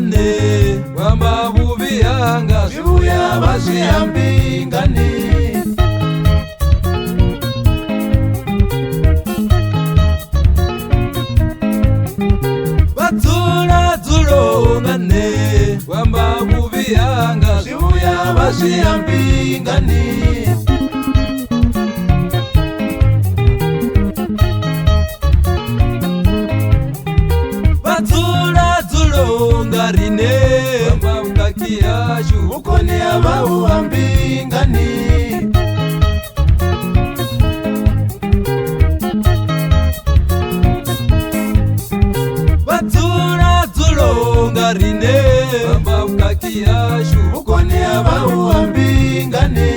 dzulongane wamba bubiyanga Shibuya bashiyambingane Badzula dzulongane wamba bubiyanga Shibuya bashiyambingane Badzula dzulongarine wamba bukakiyashu Ukone abawambingane Badzula dzulongarine wamba bukakiyashu Ukone abawambingane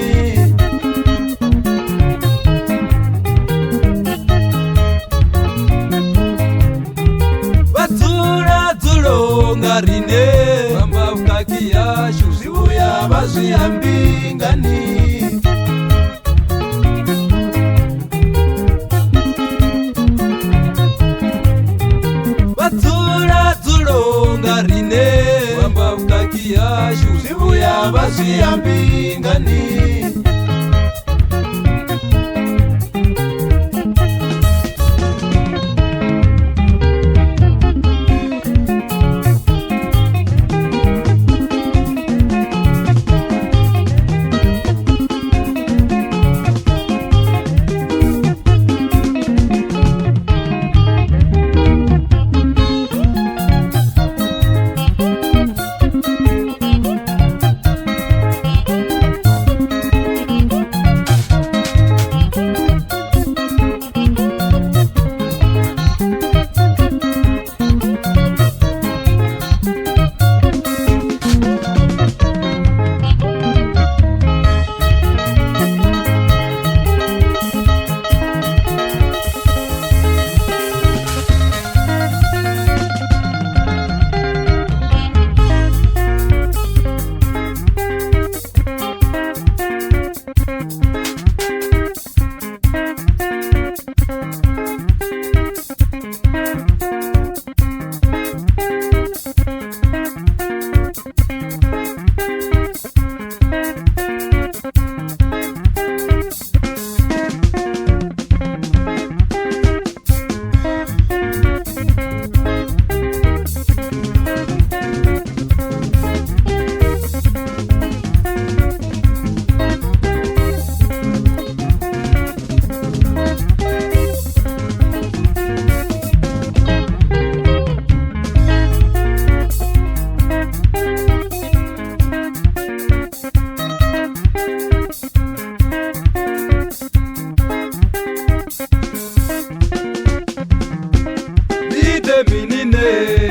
Badzula dzulongarine wamba bukakiyashu Shibuya bashiyambingane Badzula dzulongarine wamba bukakiyashu Shibuya bashiyambingane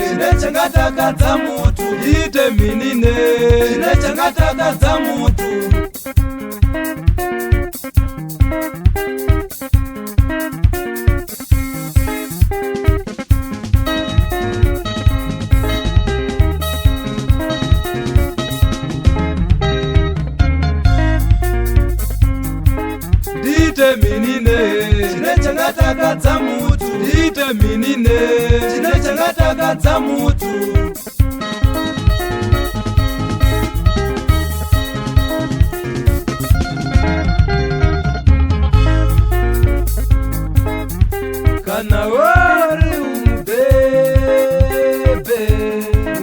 Chinechangatakadza mutu ite minine chinechangatakadza mutu ite minine chinechangatakadza mutu ite minine chinechangatakadza mutu kana wari umubebe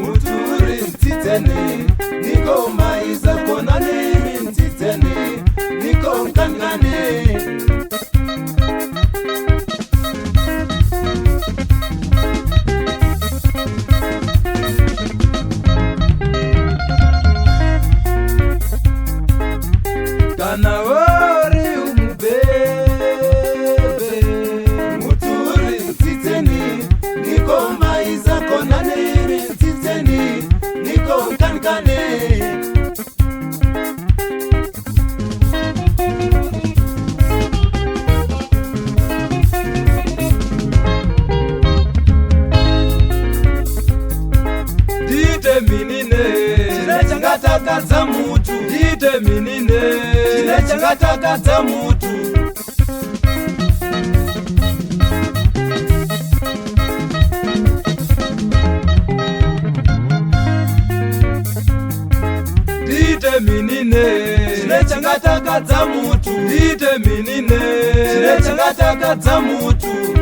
Mutu uri mtitene Niko maiza kona nimi mtitene Niko mkangane kana wari umubebe Mutu uri mtitene Niko maiza kona nimi mtitene Niko mkangane chinechangatakadza mutu ite minine chinechangatakadza mutu changatakadza mutu, ite minine chine changatakadza mutu.